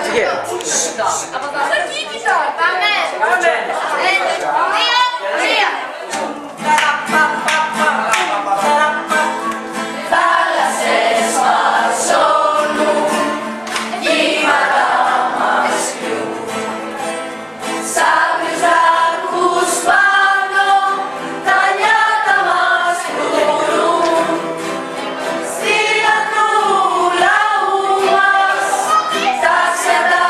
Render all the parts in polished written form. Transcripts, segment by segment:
ψυχή. Στο κοίτητο. Πάμε. Πάμε. 1, 2, 3. Θάλασσες μας ζώνουν, κύματα μας πιούν, σαν κρυζάκους πάνω τα νιάτα μας φρουρούν, στη λατρού λαού μας τα ξερά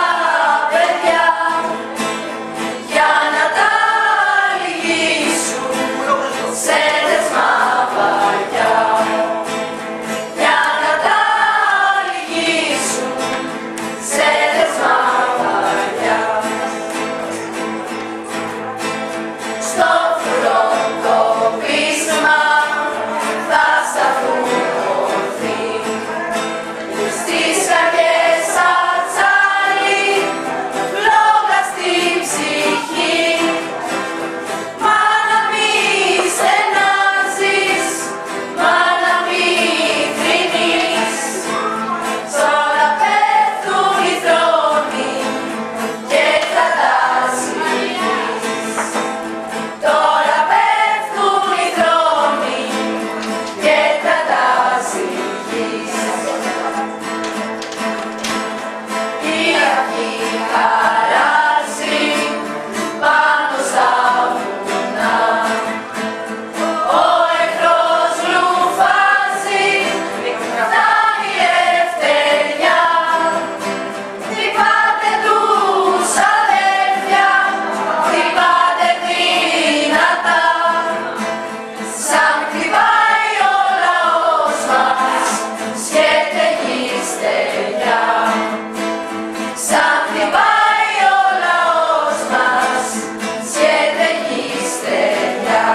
παιδιά, για να τα λυγίσουν σε δεσμά βαριά. Για να τα λυγίσουν σε δεσμά βαριά. Στο φροντο πείσμα θα σταθούν ορθοί, στις καρδιές σαν τσάλι, φλόγα στην ψυχή. Μα να μη στενάζεις, μα να μη θρηνείς, σ' όλα πέφτουν οι θρόνοι και θα τα ζυγείς. Τώρα πέφτουν οι θρόνοι και θα τα ζυγείς. Η αυγή χαράζει πάνω στα βουνά, ο εχθρός ρουφάζει, φτάνει η ευθεριά. Χτυπάτε τους αδέρφια, χτυπάτε δυνατά, σαν χτυπάει ο λαός μας, σκέτε γη στεριά. Σαν χτυπάει ο λαός μας, σκέτε γη στεριά.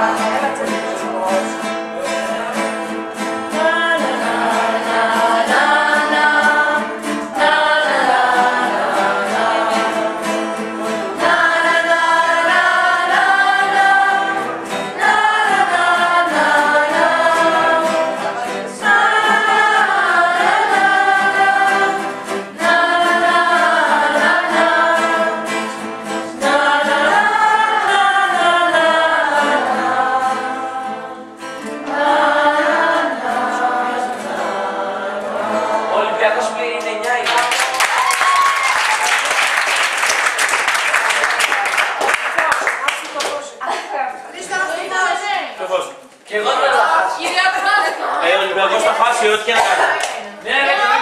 Ο Ολυμπιακός πλήρη 9 είναι. Και εγώ δεν θα χάσει. Ο Ολυμπιακός θα χάσει ό,τι και να κάνει. Ναι,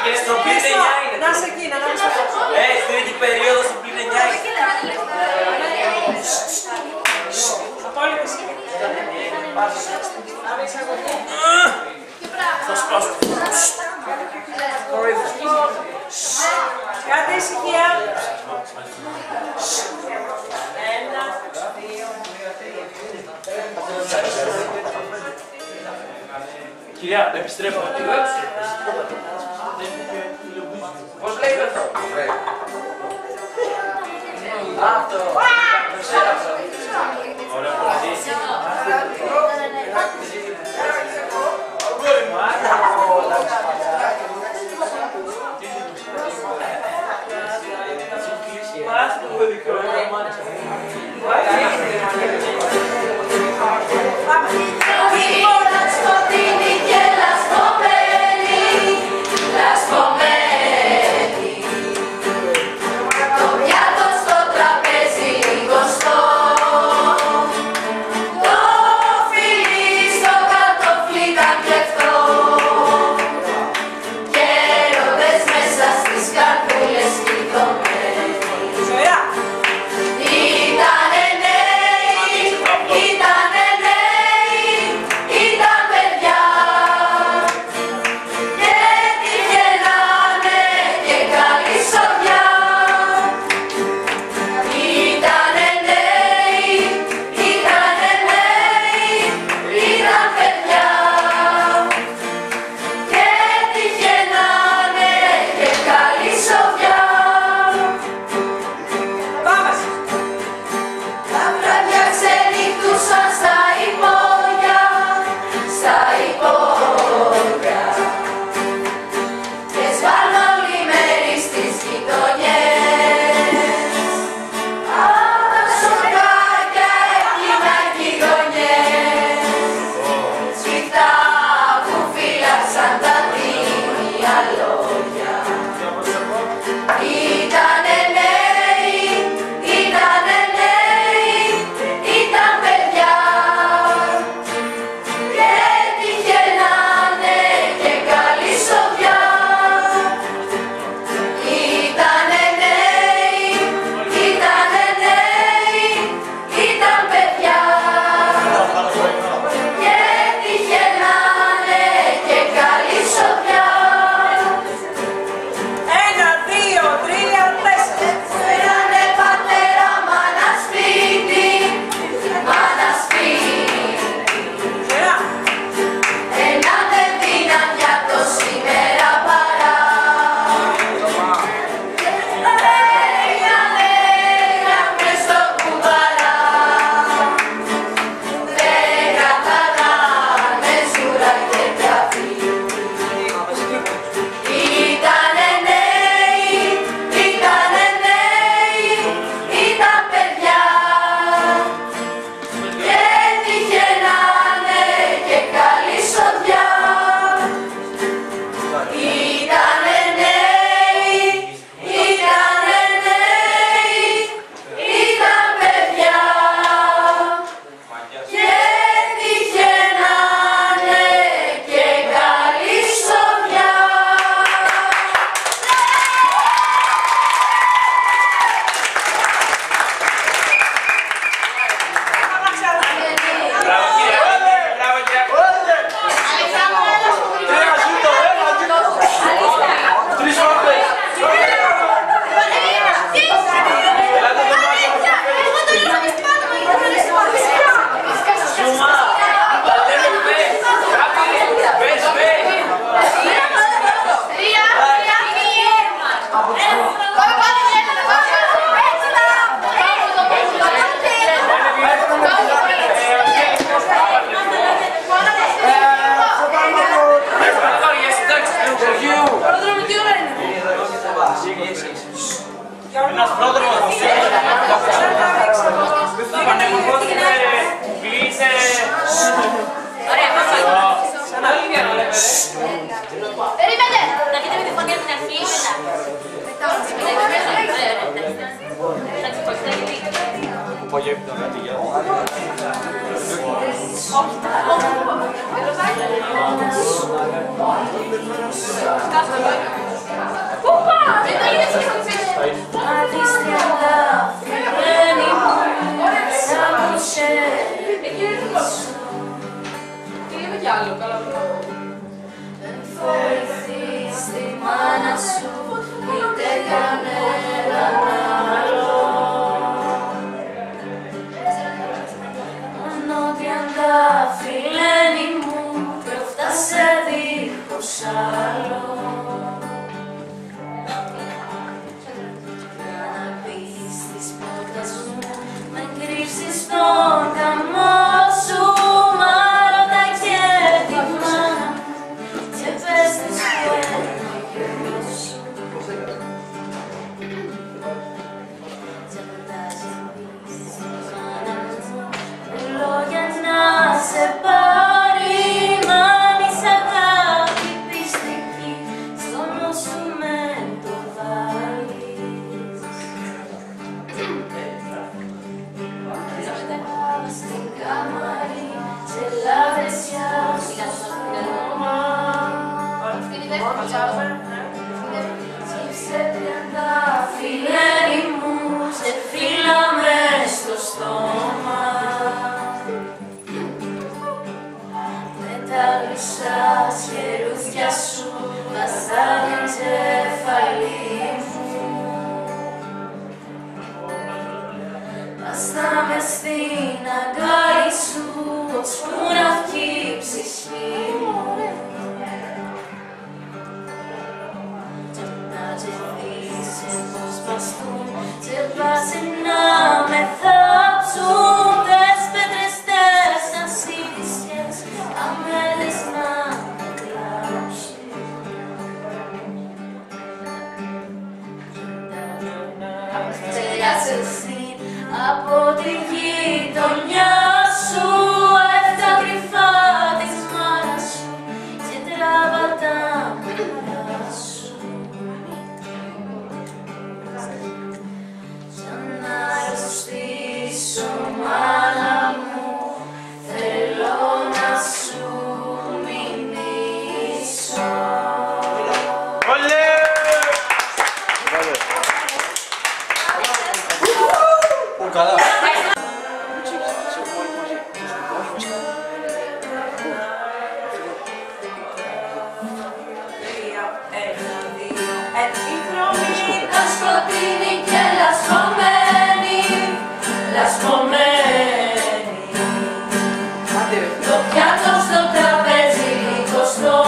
και στο πλήν 9 είναι. Να σε εκεί, να είσαι Στην τρίτη περίοδο στο πλήν 9 είναι. απόλυτα εσύ. Θα σπάσω. Κάντε ησυχία. 1, 2, 3. Κυρία, επιστρέφω. Πώς λέει αυτό? Αυτό. Το ξέρω αυτό. Ωραία, Σκοτεινή και λασπωμένη, λασπωμένη. Το πιάτο στο τραπέζι λιγοστό, το φιλί στο κατοφλί ήταν κλεφτό. Πού πάμε, δεν είδες και δεν βοηθείς τη μάνα σου, είτε κανέναν άλλο. Μόνο τριαντάφυλλένη μου, προφτάσε δίχως άλλο. Να μπεις στις πόρτες μου, με κρύψεις στον καμό σου. Σε πάρει, μάνης αγάπη πιστική, στο νου σου με το βάλεις. Στην κάμαρη, σε λαβεσιά στο στόμα, σκύψε τριαντάφυλλένη μου, σε φύλλα μες στο στόμα. Τα λουσά χερούδια σου βαστά την κεφαλή μου. Βαστά μες στην αγκάλι σου, ώσπου να βγει η ψυχή μου. Κι να τζεφτείς πως βαστούν, και βάζει να με θάψουν. Τες πέτρες, τες ασύντησιες, αμέλες να με κλάψουν. Τελειάσες από τη γειτονιά σου, έφτα κρυφά της μάνας σου και τράβα τα μυαλά σου. Για να αρρωστήσω μάνα μου, θέλω να σου μηνύσω. Καλά. Ήταν σκοτεινή και λασπωμένη, λασπωμένη. Το πιάτο στο τραπέζι λιγοστό.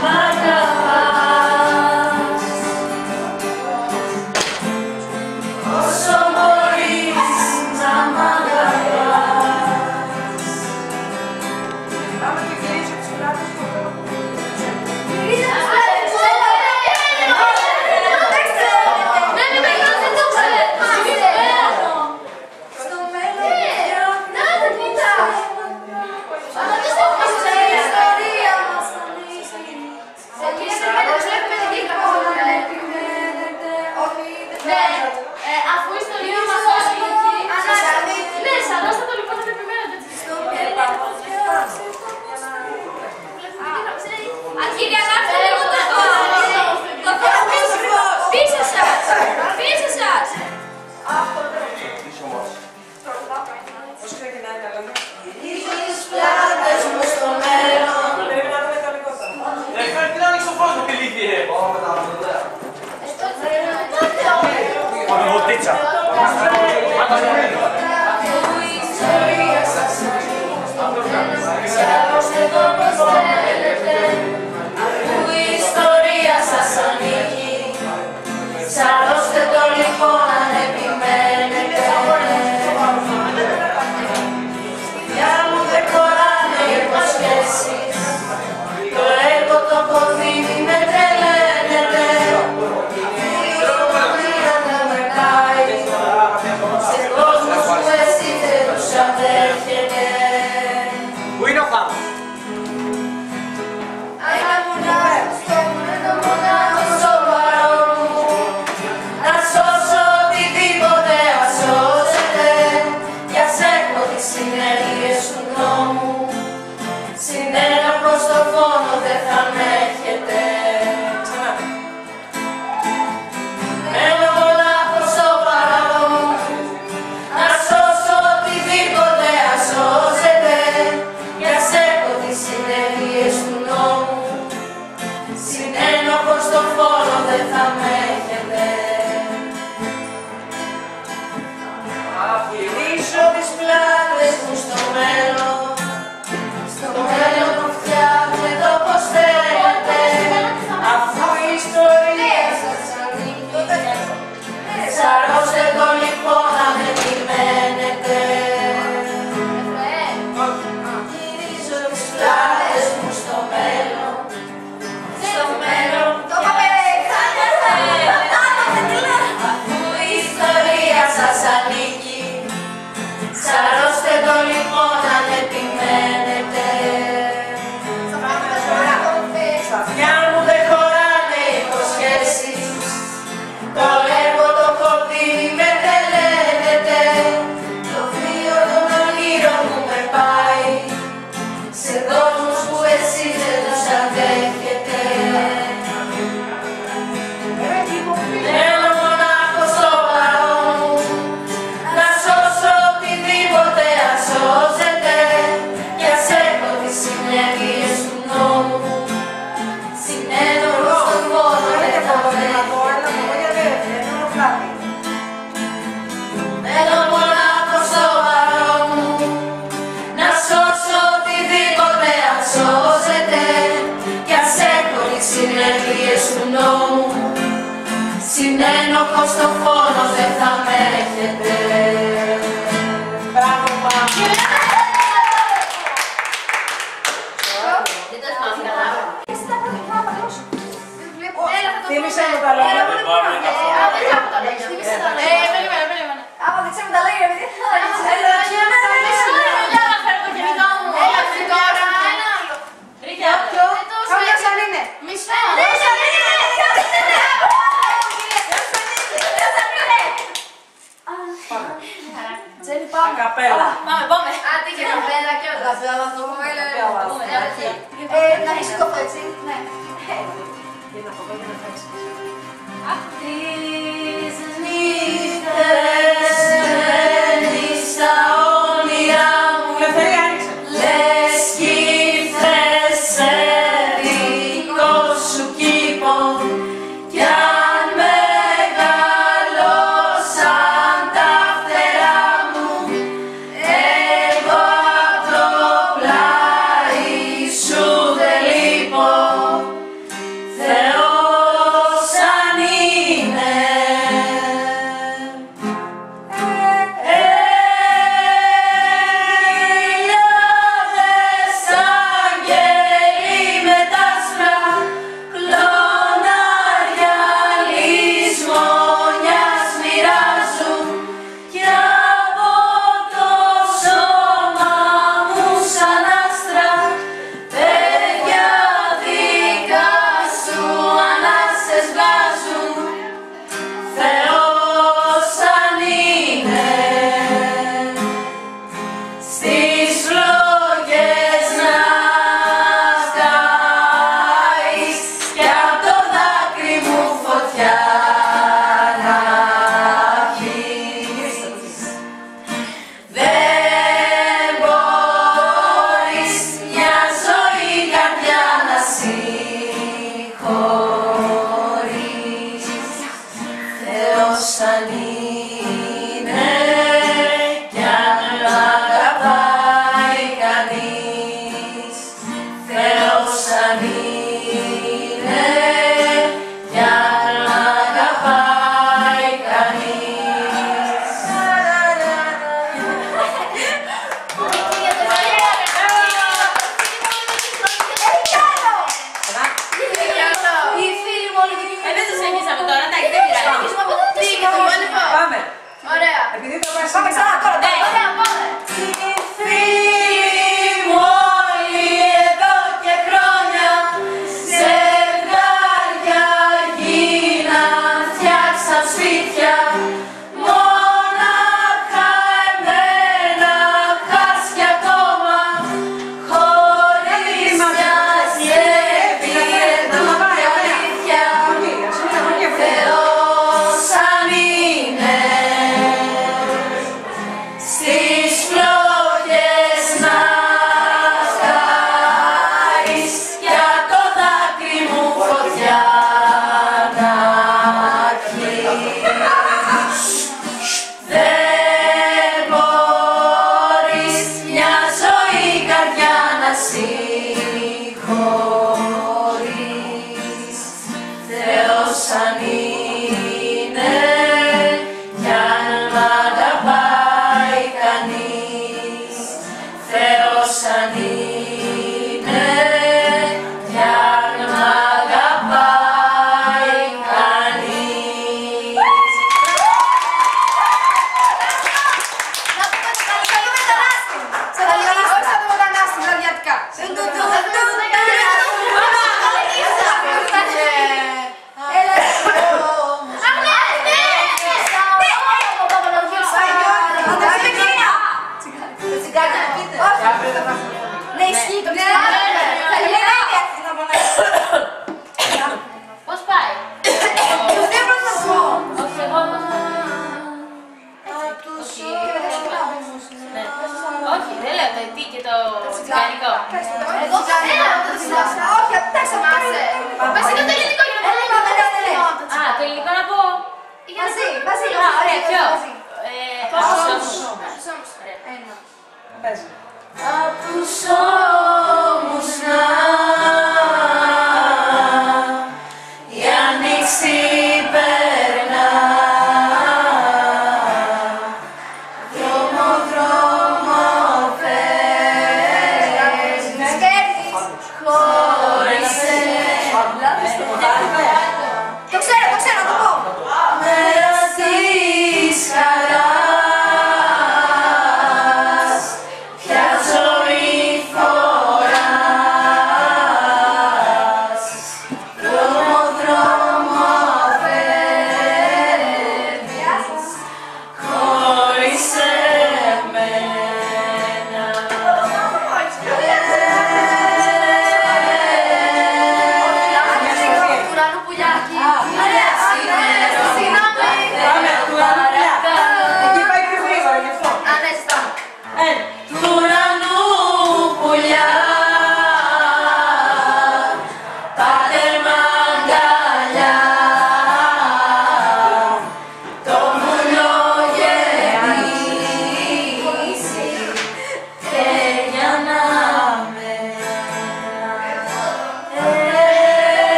μ' αγαπάς. Όσο μπορείς να μ' αγαπάς. Πάμε και γυρίσω τις πλάτες του. Αφού η ιστορία μας δώσει ναι, σαν το λοιπόν να επιμένετε Κύριε, αλλάξτε λίγο το φως πίσω σας, πίσω σας. Πώς ξεκινάει τα λόγια. Γυρίζεις πλάτες μου στο μέλλον. Πρέπει να δούμε το λίγο τώρα. Φέρει την άνοιξη στον κόσμο τη λύθη. Παπαγωτίτσα. Αφού η ιστορία σας ανοίγει, σαρώστε το πως θέλετε. Αφού η ιστορία σας ανοίγει, σαρώστε το λοιπόν αν επιμένετε. Για μου δεν χωράνε οι υποσχέσεις, το έργο το κοβίνι με τρελαίνετε. Σε κόσμους που εσείς δεν τους αδέρχετε. Πού είναι ο Χάμος? Ένα μονάχο στο παρόν μου, να σώσω οτιδήποτε ασώσετε. Κι ας έχω τις συνέργειες του νόμου, συνένοχο στο φόνο δεν θα με έχετε. Ένα μονάχο στο παρόν μου, να σώσω οτιδήποτε ασώσετε. Κι ας έχω τις συνέργειες του νόμου, συνένοχο στο φόνο δεν θα με έχετε. Γυρίσω τις πλάτες μου στο μέλλον, στο μέλλον που φτιάχνετε όπως θέλετε. Αφού η ιστορία σας ανοίγει, σαρώστε το λοιπόν αν επιμένετε. Γυρίζω τις πλάτες μου στο μέλλον, στο μέλλον που θέλετε. Αφού η ιστορία σας ανήκει, σαρώστε το λοιπόν αν επιμένετε. Στα αυτιά μου δεν χωράνε οι υποσχέσεις, το έργο το κοβίνι με τρελαίνετε. Το βίο των ονείρων μου με πάει σε κόσμους που εσείς δεν τους αντέχετε. Ένα μονάχο στο παρόν μου, να σώσω οτιδήποτε ασώσετε. Κι ας έχω τις συνέργειες του νόμου, συνένοχο στον φόνο δεν θα με έχετε. Ένα μονάχο στο παρόν μου, να σώσω οτιδήποτε ασώσετε. Κι ας έχω τις συνέργειες του νόμου, συνένοχο στο φόνο δεν θα με έχετε. Μπράβο, Μάμη. Θύμισε μου τα λόγια. Δείξαμε τα λόγια, επειδή Κάμια σαν είναι. Ακαπέλα. Πάμε. Άντε και καπέλα και όλα. Καπέλα το πούμε. Να έχεις κόφτο έτσι. Ναι. Τις νύχτες μένεις στα όνειρά μου, λες κι ήρθες σε δικό σου κήπο. Κι αν μεγαλώσαν τα φτερά μου, εγώ απ' το πλάι σου δεν λείπω.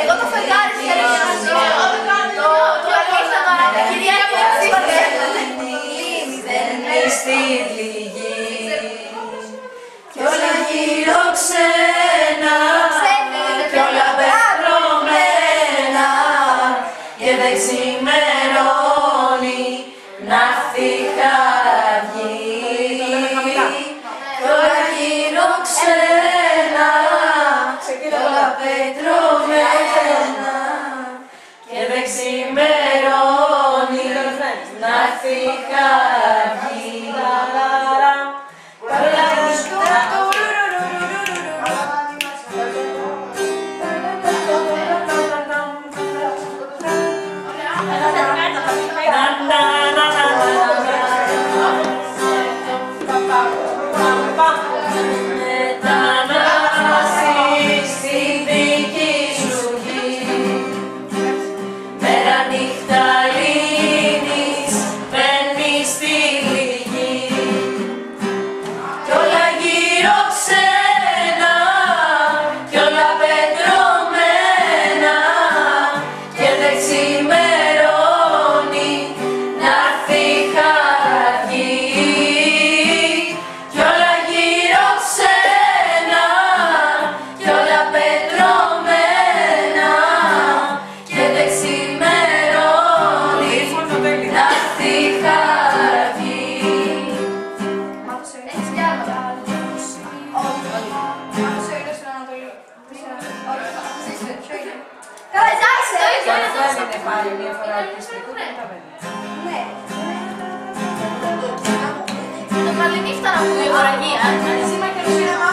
Εγώ το φεγγάρι της Ελένης. Το αλήθεια τώρα. Κυρία δεν είναι στη πληγή κι όλα γύρω ξένα κι όλα πετρωμένα και δεν ξημερώνει να έρθει χαραυγή κι όλα γύρω ξένα κι όλα πετρωμένα και δεν ξημερώνει να έρθει χαραυγή. Πάλι μια φορά αρκιστικό και μετά βαίνει. Ναι. Το καλή νύχτα να πούμε η γοραγία. Σήμερα και το σύννεμα.